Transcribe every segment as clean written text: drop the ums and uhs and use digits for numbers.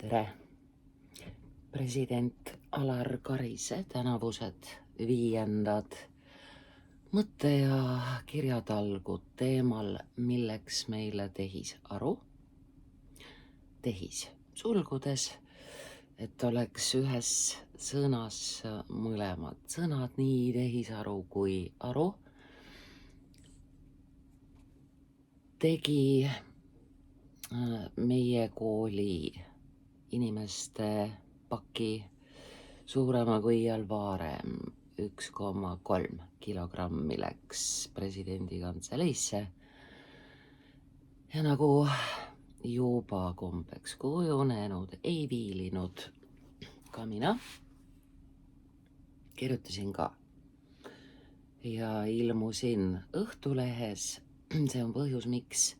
tere! President Alar Karise tänavused 5. mõtte- ja kirjatalgud teemal, milleks meile tehisaru. Tehis sulgudes, et oleks ühes sõnas mõlemad sõnad, nii tehisaru kui aru. Tegi meie kooli inimeste paki suurema kui iial varem. 1,3 kilogrammi läks presidendi kantseleisse. Ja nagu juba kombeks kujunenud, ei viilinud ka mina. Kirjutasin ka ja ilmusin Õhtulehes. See on põhjus, miks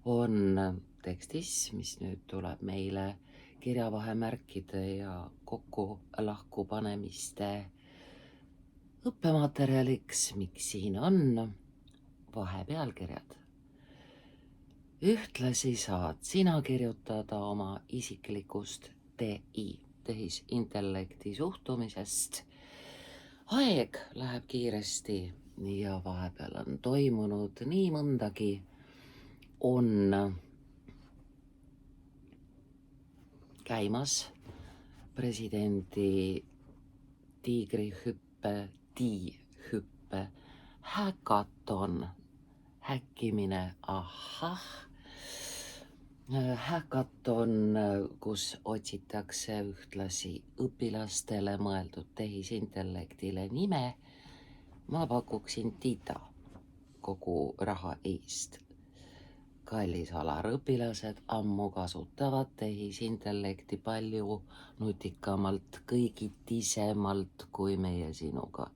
on tekstis, mis nüüd tuleb meile kirjavahemärkide ja kokku-lahku panemiste õppematerjaliks, miks siin on vahepealkirjad. Ühtlasi saad sina kirjutada oma isiklikust tehisintellekti suhtumisest. Aeg läheb kiiresti ja vahepeal on toimunud nii mõndagi. On käimas presidendi tiigrihüppe häkaton, häkkimine, häkaton, kus otsitakse ühtlasi õpilastele mõeldud tehisintellektile nime. Ma pakuksin Tita kogu raha eest. Kallis Alar, õpilased ammu kasutavad tehisintellekti palju nutikamalt, kõigitisemalt kui meie sinuga.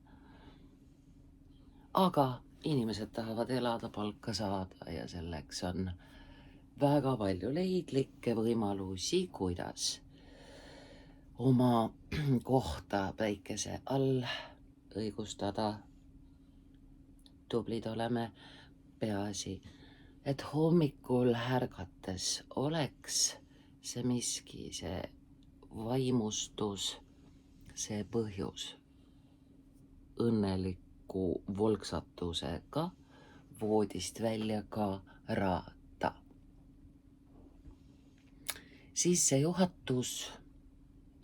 Aga inimesed tahavad elada, palka saada ja selleks on väga palju leidlikke võimalusi, kuidas oma kohta päikese all õigustada. Tublid oleme, peaasi, et hommikul härgates oleks see miski, see vaimustus, see põhjus õnneliku volksatusega voodist välja karata. Sissejuhatus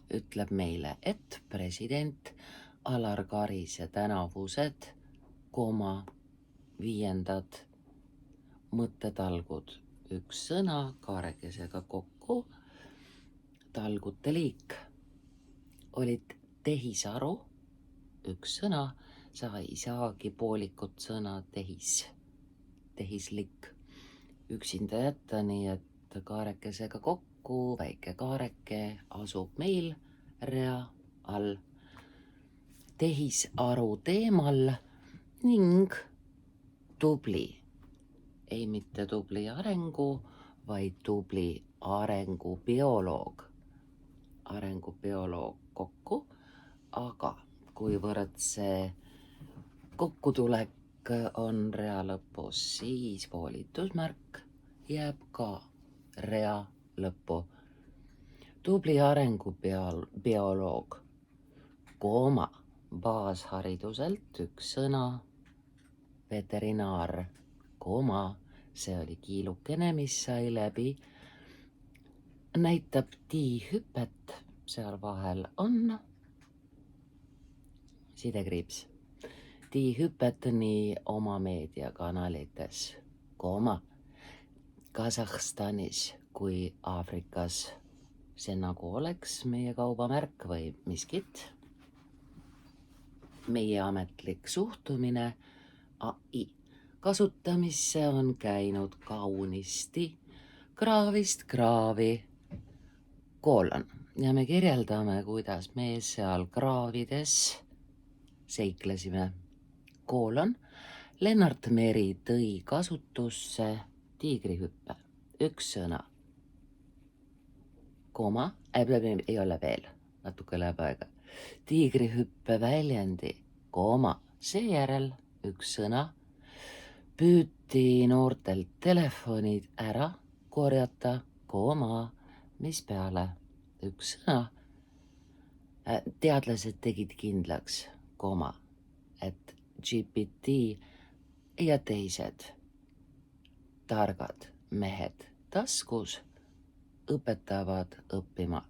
ütleb meile, et president Alar Karise tänavused 5. mõttetalgud, üks sõna kaarekesega kokku, talgute liik, olid tehisaru, üks sõna, sa ei saagi poolikut sõna tehislik üksinda jätta, nii et kaarekesega kokku, väike kaareke asub meil rea all tehisaru teemal ning tubli, ei mitte tubli arengu, vaid tubli arengubioloog kokku, aga kuivõrd see kokkutulek on rea lõpus, siis voolitusmärk jääb ka rea lõppu. Tubli arengubioloog, baashariduselt üks sõna, veterinaar, see oli kiilukene, mis sai läbi, näitab tiihüpet, seal vahel on sidekriips, tiihüpet nii oma meediakanalites, Kasahstanis kui Aafrikas. See nagu oleks meie kaubamärk või miskit. Meie ametlik suhtumine AI kasutamisse on käinud kaunisti kraavist kraavi , ja me kirjeldame, kuidas me seal kraavides seiklesime, , Lennart Meri tõi kasutusse tiigrihüppe, üks sõna, ei ole veel, natuke läheb aega, tiigrihüppe väljendi, seejärel üks sõna, püüti noortelt telefonid ära korjata, mispeale üks sõna. Teadlased tegid kindlaks, et GPT ja teised targad mehed taskus õpetavad õppima.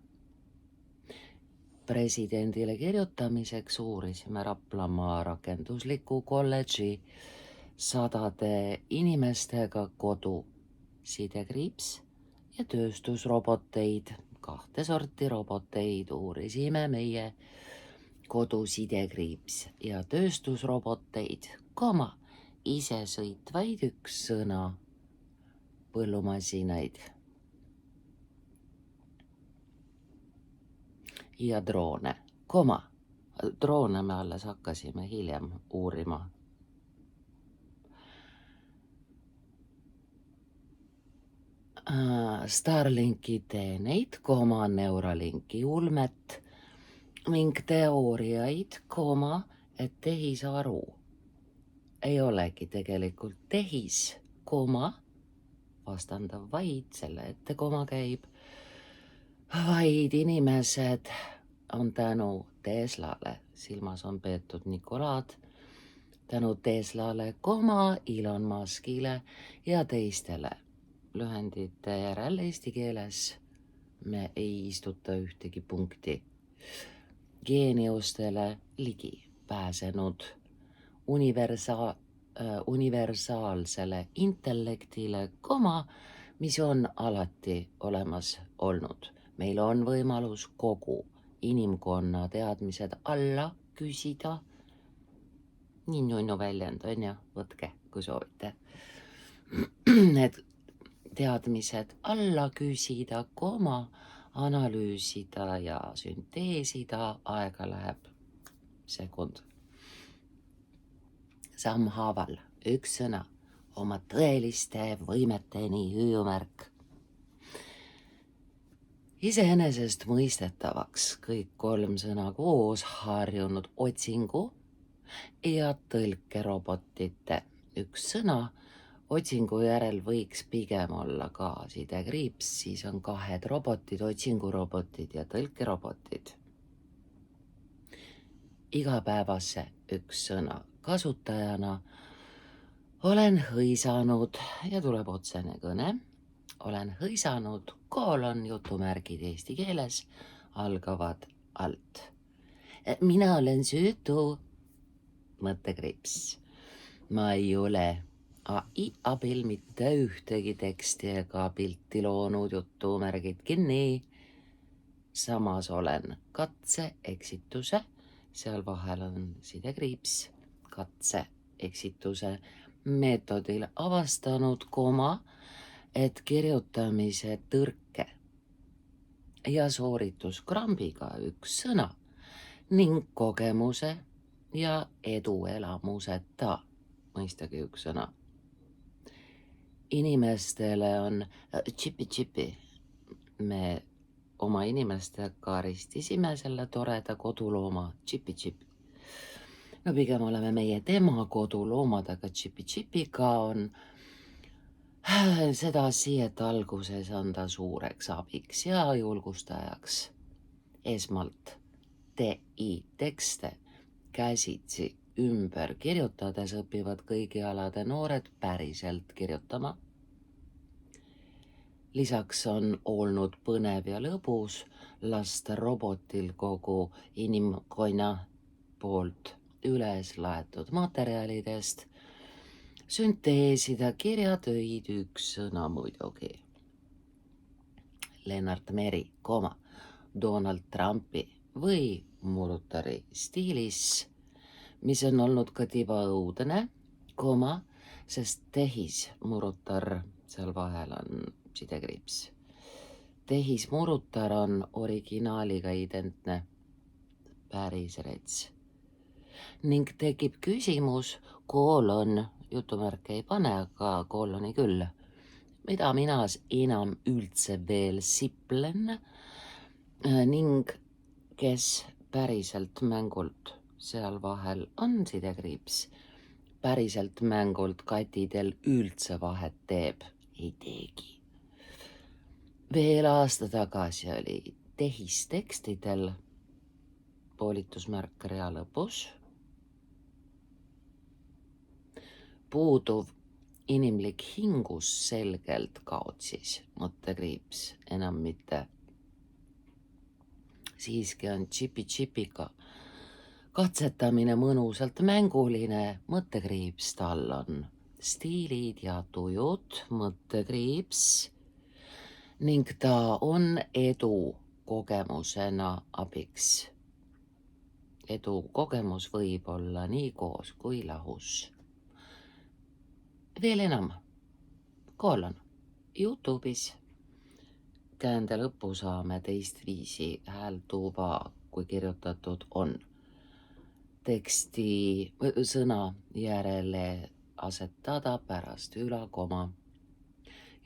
Presidendile kirjutamiseks uurisime Raplamaa rakendusliku kolledži 100 inimestega kodu sidekriips ja tööstusroboteid, 2 sorti roboteid uurisime meie kodu sidekriips ja tööstusroboteid, isesõitvaid üks sõna põllumasinaid ja droone, droone me alles hakkasime hiljem uurima. Starlinki teeneid, Neuralinki ulmet ning teooriaid, et tehisaru ei olegi tegelikult tehis, vastandav vaid, selle ette käib, vaid inimesed on tänu Teslale, silmas on peetud Nikolaad, tänu Teslale, Elon Muskile ja teistele lühendite järel eesti keeles me ei istuta ühtegi punkti. Geeniustele ligi pääsenud universaalsele intellektile, mis on alati olemas olnud. Meil on võimalus kogu inimkonna teadmised alla küsida. Nii nunnu väljend on ja võtke, kui soovite. Need teadmised alla küsida, analüüsida ja sünteesida, aega läheb sekund. Sammhaaval üks sõna oma tõeliste võimeteni hüüumärk. Iseenesest mõistetavaks kõik 3 sõna koos harjunud otsingu ja tõlkerobotite üks sõna. Otsingu järel võiks pigem olla ka sidekriips, siis on 2 robotid, otsingurobotid ja tõlkerobotid. Igapäevase üks sõna kasutajana olen hõisanud ja tuleb otsene kõne. Olen hõisanud, jutumärgid eesti keeles algavad alt. Mina olen süütu, mõttekriips. Ma ei ole AI abil mitte ühtegi teksti ega pilti loonud, jutumärgid kinni. Samas olen katse, eksituse, seal vahel on sidekriips, katse, eksituse meetodil avastanud, et kirjutamise tõrke ja soorituskrambiga üks sõna ning kogemuse ja eduelamuseta, mõistagi üks sõna. Inimestele on tšipi-tšipi. Me oma inimestega ristisime selle toreda kodulooma tšipi-tšipi. No pigem oleme meie tema koduloomad, aga tšipi-tšipiga on sedasi, et alguses on ta suureks abiks ja julgustajaks. Esmalt TI tekste käsitsi ümber kirjutades õpivad kõigi alade noored päriselt kirjutama. Lisaks on olnud põnev ja lõbus lasta robotil kogu inimkonna poolt üles laetud materjalidest sünteesida kirjatöid üks sõna muidugi. Lennart Meri, Donald Trumpi või Murutari stiilis, mis on olnud ka tibaõudne, sest tehismurutar, seal vahel on sidekriips. Tehismurutar on originaaliga identne, päris rets. Ning tekib küsimus, jutumärke ei pane, aga kooloni küll, mida mina enam üldse veel siplen ning kes päriselt mängult, seal vahel on sidekriips, päriselt mängult katidel üldse vahet teeb, ei teegi. Veel aasta tagasi oli tehistekstidel poolitusmärk rea lõpus, puuduv inimlik hingus selgelt kaotsis, mõttekriips, enam mitte. Siiski on tšipi-tšipiga katsetamine mõnusalt mänguline, mõttekriips, tal on stiilid ja tujud, mõttekriips, ning ta on edu kogemusena abiks. Edu kogemus võib olla nii koos kui lahus. Veel enam, koolon, YouTube'is käände lõppu saame teistviisi häältuva, kui kirjutatud on. Teksti sõna järele asetada pärast ülakoma.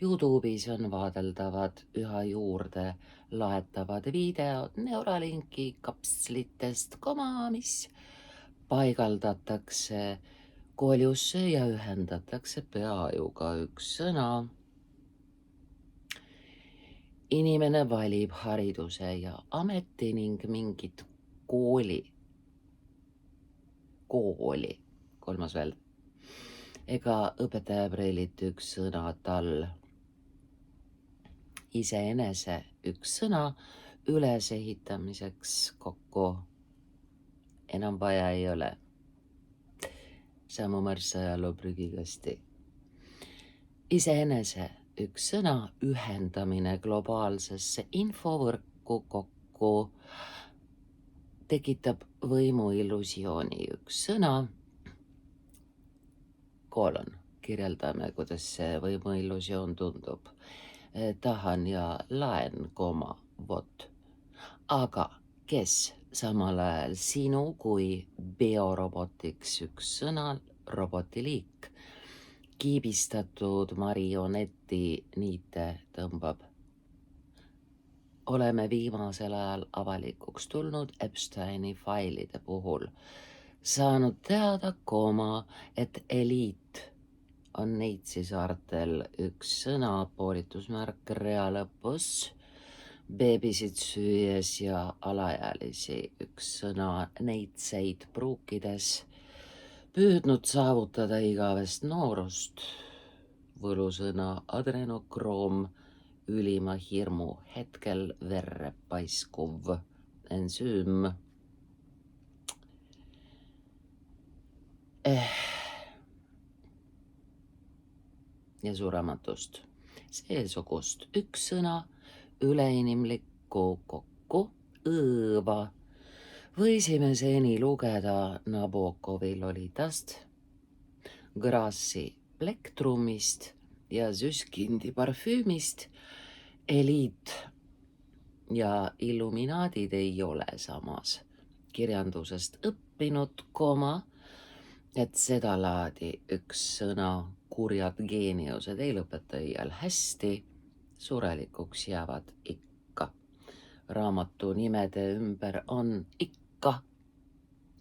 YouTube'is on vaadeldavad üha juurde laetavad videod Neuralinki kapslitest, mis paigaldatakse koljusse ja ühendatakse peaajuga üks sõna. Inimene valib hariduse ja ameti ning mingit kooli, kolmas veel, ega õpetaja preeliti üks sõna tal. Iseenese üks sõna ülesehitamiseks kokku enam vaja ei ole. Samu marsajaloo prügikasti. Iseenese üks sõna ühendamine globaalsesse infovõrku kokku tekitab võimu illusiooni. Üks sõna, kirjeldame, kuidas see võimu illusioon tundub. Tahan ja laen, vot. Aga kes samal ajal sinu kui biorobotiks üks sõna, robotiliik, kiibistatud marioneti niite tõmbab. Oleme viimasel ajal avalikuks tulnud Epsteini failide puhul saanud teada, et eliit on Neitsi saartel üks sõna, poolitusmärk rea lõpus, beebisid süües ja alaealisi üks sõna, neitseid pruukides, püüdnud saavutada igavest noorust, võlusõna adrenokroom, ülima hirmu hetkel verre paiskuv ensüüm. Ja surematust. Seesugust üks sõna üleinimlikku kokku, õõva, võisime seni lugeda Nabokovi Lolitast, Grassi plektrumist ja Süskindi parfüümist. Eliit ja illuminaadid ei ole samas kirjandusest õppinud, et seda laadi üks sõna kurjad geeniused ei lõpeta iial hästi, surelikuks jäävad ikka. Raamatu nimede ümber on ikka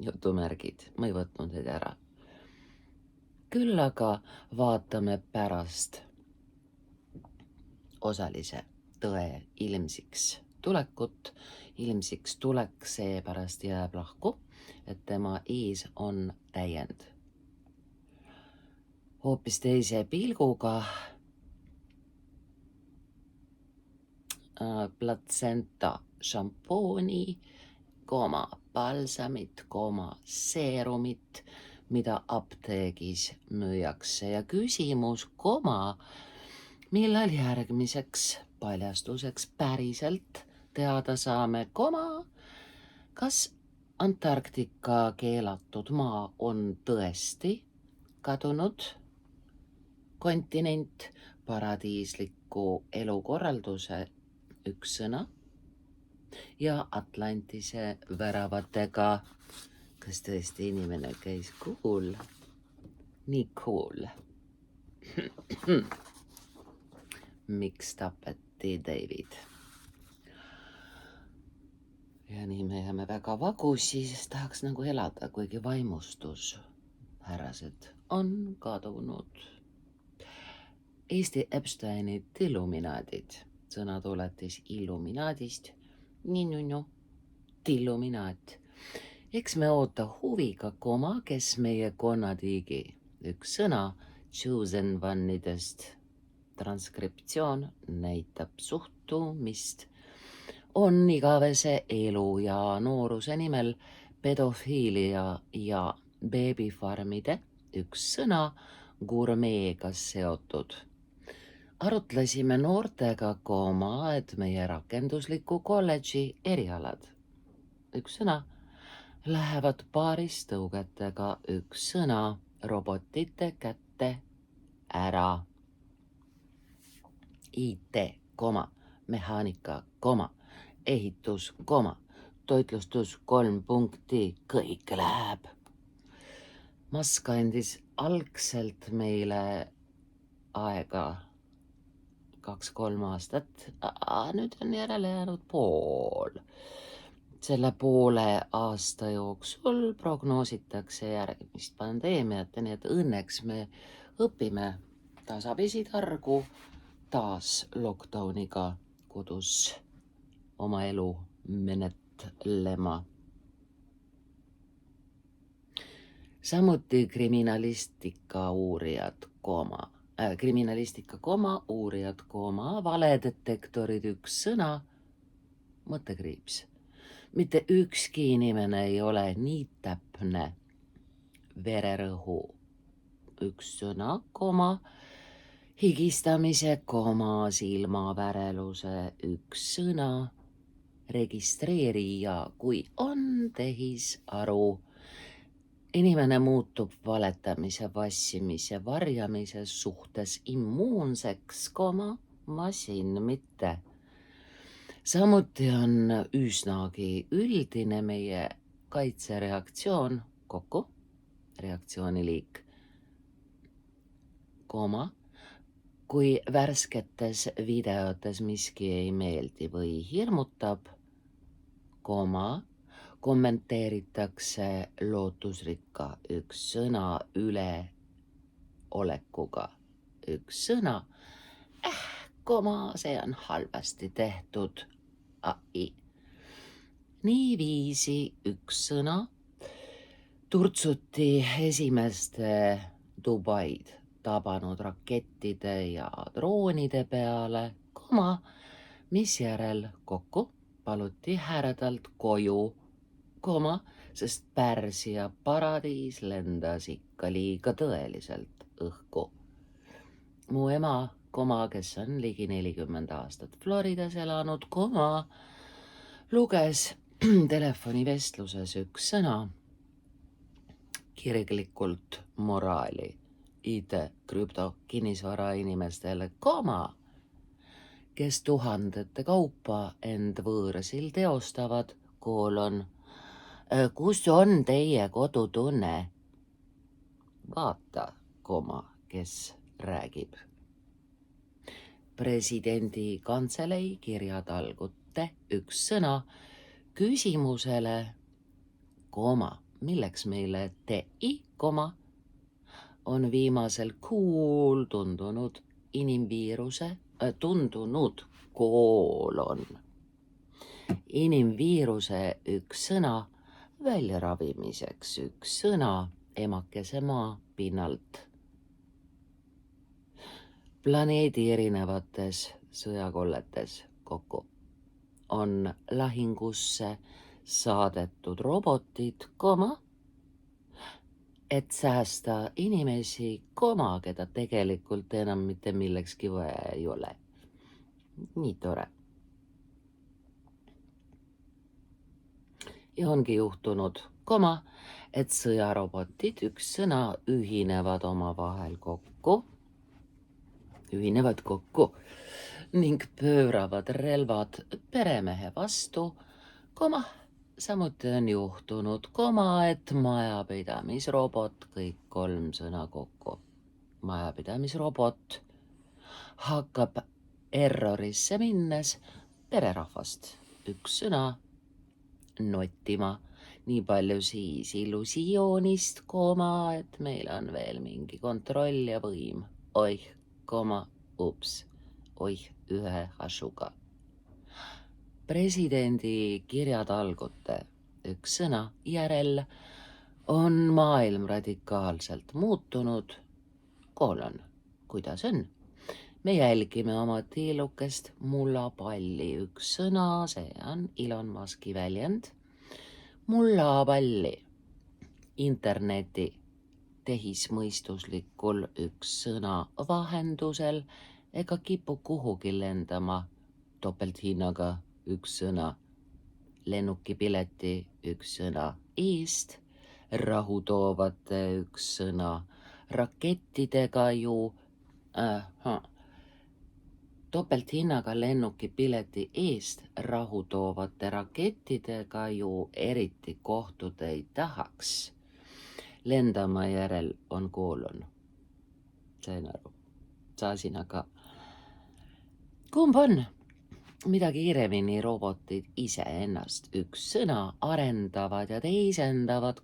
jutumärgid, ma ei võtnud neid ära. Küll aga vaatame pärast osalise tõe ilmsiks tulekut. Ilmsiks tulek seepärast jääb lahku, et tema ees on täiend. Hoopis teise pilguga platsenta šampooni, balsamit, seerumit, mida apteegis müüakse ja küsimus, millal järgmiseks paljastuseks päriselt teada saame, kas Antarktika keelatud maa on tõesti kadunud kontinent, paradiisliku elukorralduse üks sõna ja Atlantise väravatega. Kas tõesti inimene käis cool? Nii cool. Miks tapeti David? Ja nii me jääme väga vagusi, sest tahaks nagu elada, kuigi vaimustus, härrased, on kadunud. Eesti Epsteinid illuminaadid, sõna tuletis illuminaadist nii, tilluminaat. Eks me oota huviga, kes meie konnatiigi üks sõna chosen one'idest. Transkriptsioon näitab suhtumist. On igavese elu ja nooruse nimel pedofiilia ja beebifarmide üks sõna gurmeega seotud. Arutlesime noortega, et meie rakendusliku kolledži erialad, üks sõna, lähevad paaris tõugetega, üks sõna, robotite kätte ära. IT, mehaanika, ehitus, toitlustus 3 punkti, kõik läheb. Musk andis algselt meile aega 2-3 aastat, nüüd on järele jäänud pool. Selle poole aasta jooksul prognoositakse järgmist pandeemiat, nii et õnneks me õpime tasapisi targu taas lockdowniga kodus oma elu menetlema. Samuti kriminalistika uurijad, valedetektorid, üks sõna, mõttekriips. Mitte ükski inimene ei ole nii täpne. Vererõhu, üks sõna, higistamise, silmaväreluse, üks sõna, registreerija, kui on tehisaru. Inimene muutub valetamise, vassimise, varjamise suhtes immuunseks, masin mitte. Samuti on üsnagi üldine meie kaitsereaktsioon, reaktsiooniliik, kui värsketes videotes miski ei meeldi või hirmutab, kommenteeritakse lootusrikka, üks sõna, üleolekuga, üks sõna, see on halvasti tehtud, ai. Niiviisi üks sõna turtsuti esimeste Dubaid tabanud rakettide ja droonide peale, misjärel paluti härdalt koju, sest Pärsia paradiis lendas ikka liiga tõeliselt õhku. Mu ema, kes on ligi 40 aastat Floridas elanud, luges telefonivestluses üks sõna, kirglikult moraali, IT, krüpto, kinnisvara inimestele, kes tuhandete kaupa end võõrsil teostavad, kus on teie kodutunne? Vaata, kes räägib. Presidendi kantselei kirjatalgute üks sõna küsimusele, milleks meile TI, on viimasel kuul tundunud inimviiruse üks sõna väljaravimiseks, üks sõna emakese maa pinnalt. Planeedi erinevates sõjakolletes on lahingusse saadetud robotid, et säästa inimesi, keda tegelikult enam mitte millekski vaja ei ole. Nii tore. Ja ongi juhtunud, et sõjarobotid, üks sõna, ühinevad omavahel kokku ning pööravad relvad peremehe vastu, samuti on juhtunud, et majapidamisrobot, kõik 3 sõna kokku. Majapidamisrobot hakkab errorisse minnes pererahvast, üks sõna, nottima, nii palju siis illusioonist, et meil on veel mingi kontroll ja võim. Ups, ühe hasuga. Presidendi kirjatalgute üks sõna järel on maailm radikaalselt muutunud, kuidas on? Me jälgime oma tiilukest mullapalli üks sõna, see on Elon Muski väljend. Mullapalli interneti tehismõistuslikul üks sõna vahendusel ega kipu kuhugi lendama topelthinnaga üks sõna, lennukipileti üks sõna eest, rahutoovate üks sõna, rakettidega ju topelthinnaga lennukipileti eest rahutoovate rakettidega ju eriti kohtuda ei tahaks. Lendama järel on koolon. Sain aru. Saasin aga. Kumb on? Mida kiiremini robotid ise ennast üks sõna arendavad ja teisendavad,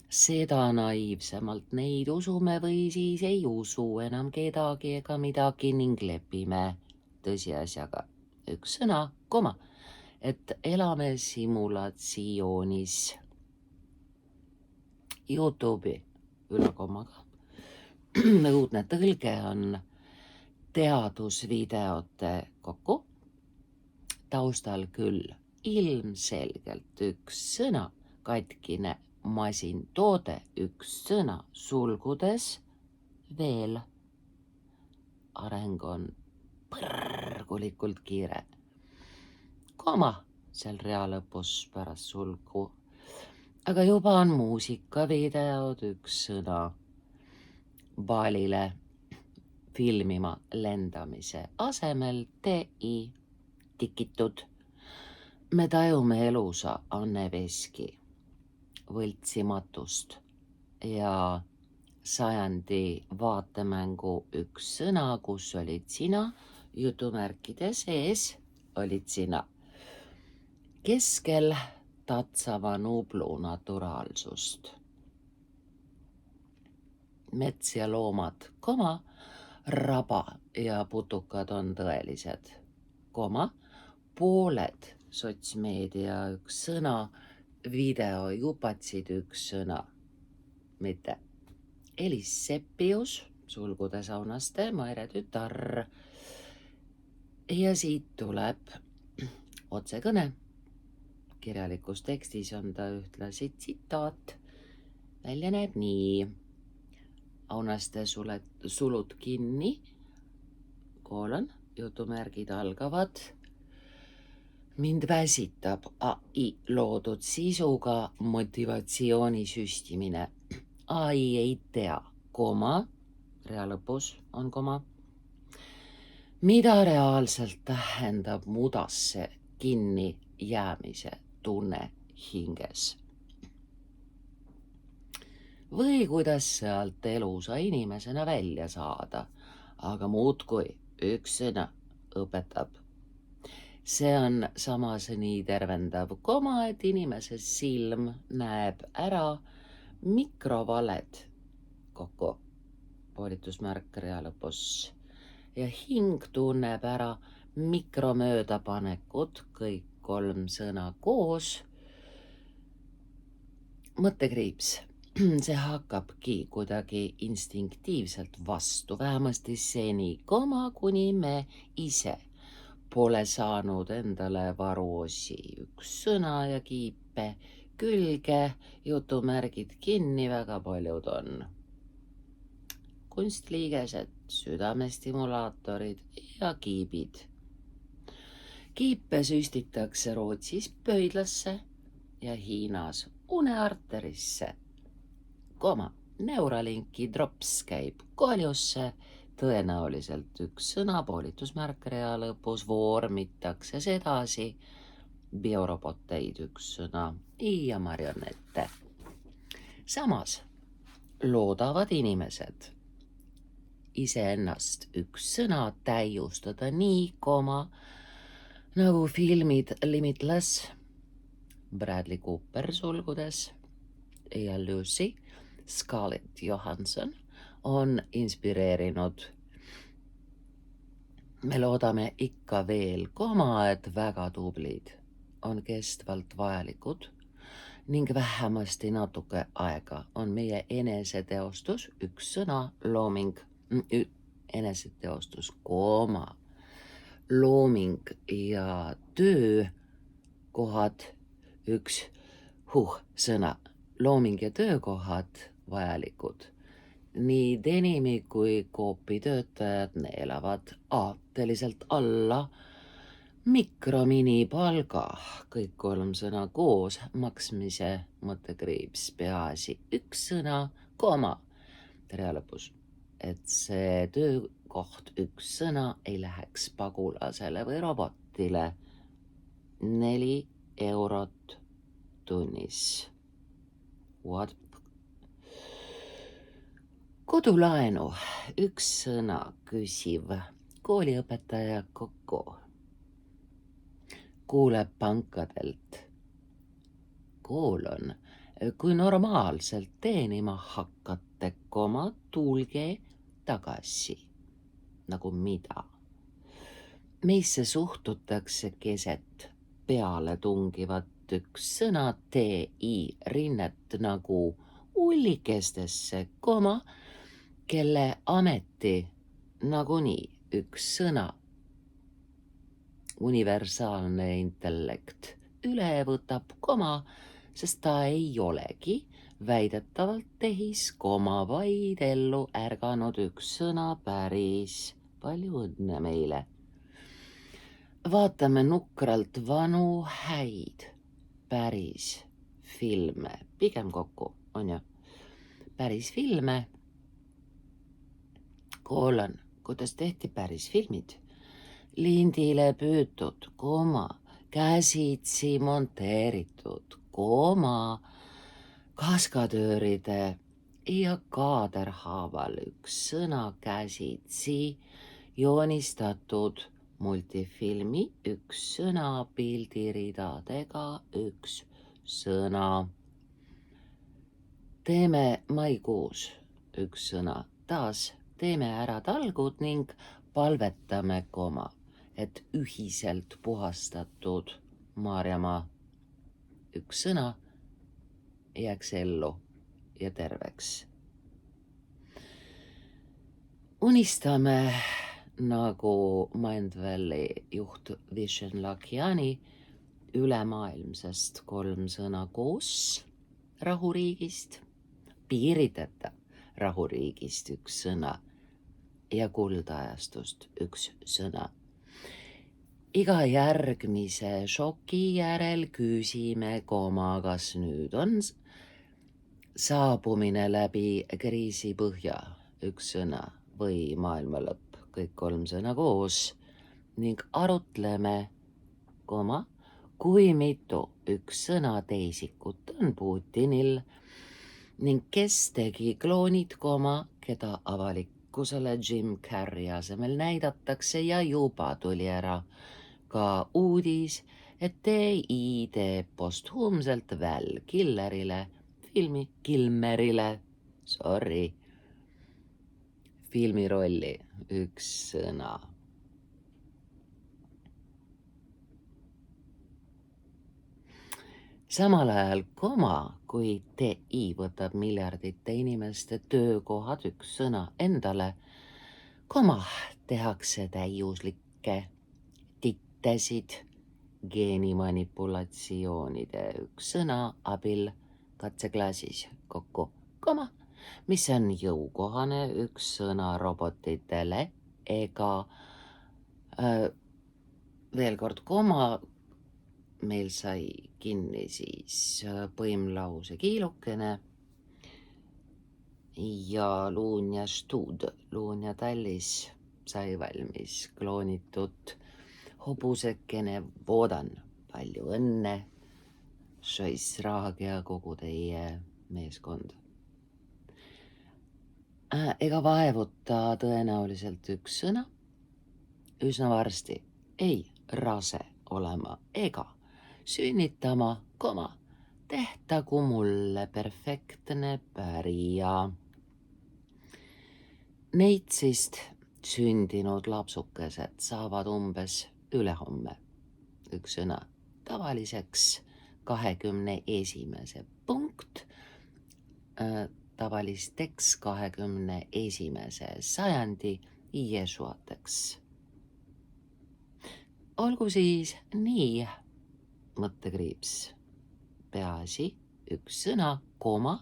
seda naiivsemalt neid usume või siis ei usu enam kedagi ega midagi ning lepime tõsiasjaga üks sõna, et elame simulatsioonis. YouTube'i ülekomaga. Õudne tõlge on teadusvideote kokku. Taustal küll ilmselgelt üks sõna, katkine masintoode üks sõna, sulgudes veel. Areng on põrgulikult kiire. Seal rea lõpus pärast sulgu. Aga juba on muusikavideod üks sõna Balile filmima lendamise asemel tikitud. Me tajume elusa Anne Veski võltsimatust ja sajandi vaatemängu üks sõna, kus olid sina, jutumärkide sees olid sina. Keskel tatsava Nublu naturaalsust. Mets ja loomad, raba ja putukad on tõelised, pooled sotsmeedia üks sõna, videojupatsid üks sõna, mitte. Elis Seppius, sulgude saunaste, Maire tütar. Ja siit tuleb otsekõne. Kirjalikus tekstis on ta ühtlasi tsitaat. Välja näeb nii. Aunaste sulud kinni, jutumärgid algavad. Mind väsitab AI loodud sisuga motivatsiooni süstimine. AI ei tea, rea lõpus on mida reaalselt tähendab mudasse kinni jäämise tunne hinges. Või kuidas sealt elusa inimesena välja saada, aga muudkui üks sõna õpetab. See on samas nii tervendav, et inimese silm näeb ära mikrovaled kokku, poolitusmärk rea lõpus, ja hing tunneb ära mikromöödapanekut, kõik 3 sõna koos. Mõttekriips. See hakkabki kuidagi instinktiivselt vastu, vähemasti seni, kuni me ise pole saanud endale varuosi üks sõna ja kiipe külge, jutumärgid kinni, väga paljud on. Kunstliigesed, südamestimulaatorid ja kiibid. Kiipe süstitakse Rootsis pöidlasse ja Hiinas unearterisse. Neuralinki drops käib koljusse, tõenäoliselt üks sõna, poolitusmärk rea lõpus, vormitakse sedasi, bioroboteid üks sõna ja marionette. Samas loodavad inimesed iseennast üks sõna täiustada nii, nagu filmid Limitless, Bradley Cooper sulgudes ja Lucy, Scarlett Johansson on inspireerinud me loodame ikka veel, et väga tublid on kestvalt vajalikud ning vähemasti natuke aega on meie eneseteostus, üks sõna, looming, eneseteostus, looming ja töökohad, üks sõna, looming ja töökohad vajalikud. Nii denimi kui Coopi töötajad neelavad aateliselt alla mikrominipalga, kõik 3 sõna koos, maksmise mõttekriips, peaasi üks sõna, tere lõpus, et see töökoht, üks sõna ei läheks pagulasele või robotile. 4 eurot tunnis. What? Kodulaenu, üks sõna, küsiv, kooliõpetaja kokku. Kuuleb pankadelt. Koolon, kui normaalselt teenima hakkate, tulge tagasi. Nagu mida? Meisse suhtutakse keset peale tungivat, üks sõna, rinnet nagu ullikestesse, kelle ameti nagunii, üks sõna, universaalne intellekt üle võtab, sest ta ei olegi väidetavalt tehis, vaid ellu ärganud, üks sõna, päris. Palju õnne meile. Vaatame nukralt vanu häid päris filme, pigem kokku, on ju, päris filme, kuidas tehti päris filmid, lindile püütud, käsitsi monteeritud, kaskadööride ja kaaderhaaval, üks sõna, käsitsi joonistatud multifilmi, üks sõna, pildiridadega, üks sõna. Teeme maikuus, üks sõna, taas teeme ära talgud ning palvetame, et ühiselt puhastatud Maarjamaa, üks sõna, jääks ellu ja terveks. Unistame nagu Mindvalley juht Vishen Lakhiani ülemaailmsest 3 sõna koos rahuriigist, piiriteta rahuriigist, üks sõna ja kuldajastust, üks sõna. Iga järgmise šoki järel küsime, kas nüüd on saabumine läbi kriisi põhja, üks sõna, või maailma lõpp, kõik 3 sõna koos ning arutleme, kui mitu, üks sõna, teisikut on Putinil ning kes tegi kloonid, keda avalikkusele Jim Carrey asemel näidatakse ja juba tuli ära ka uudis, et TI teeb posthuumselt Val Kilmerile, filmi rolli, üks sõna. Samal ajal, kui TI võtab miljardite inimeste töökohad, üks sõna, endale, tehakse täiuslikke tittesid geenimanipulatsioonide, üks sõna, abil katseklaasis kokku, mis on jõukohane, üks sõna robotitele, ega veel kord, meil sai kinni siis põimlause kiilukene ja Luun ja Stud, Luun ja Tallis sai valmis kloonitud hobusekene, voodan, palju õnne, Šoisraag ja kogu teie meeskond. Ega vaevuta tõenäoliselt üks sõna, üsna varsti ei rase olema ega sünnitama, tehtagu mulle perfektne pärija. Neitsist sündinud lapsukesed saavad umbes ülehomme üks sõna tavaliseks 21. punkt, tavalisteks 21. sajandi jesuateks. Olgu siis nii, mõttekriips, peaasi üks sõna, koma,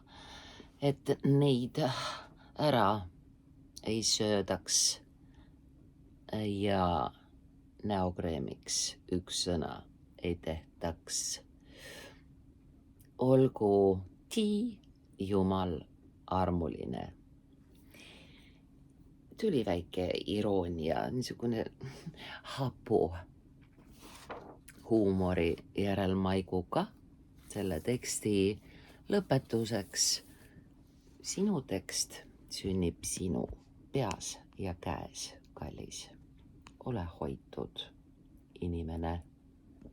et neid ära ei söödaks ja näokreemiks üks sõna ei tehtaks. Olgu Jumal armuline. Tuli väike iroonia, niisugune hapu huumori järelmaiguga selle teksti lõpetuseks. Sinu tekst sünnib sinu peas ja käes, kallis. Ole hoitud, inimene.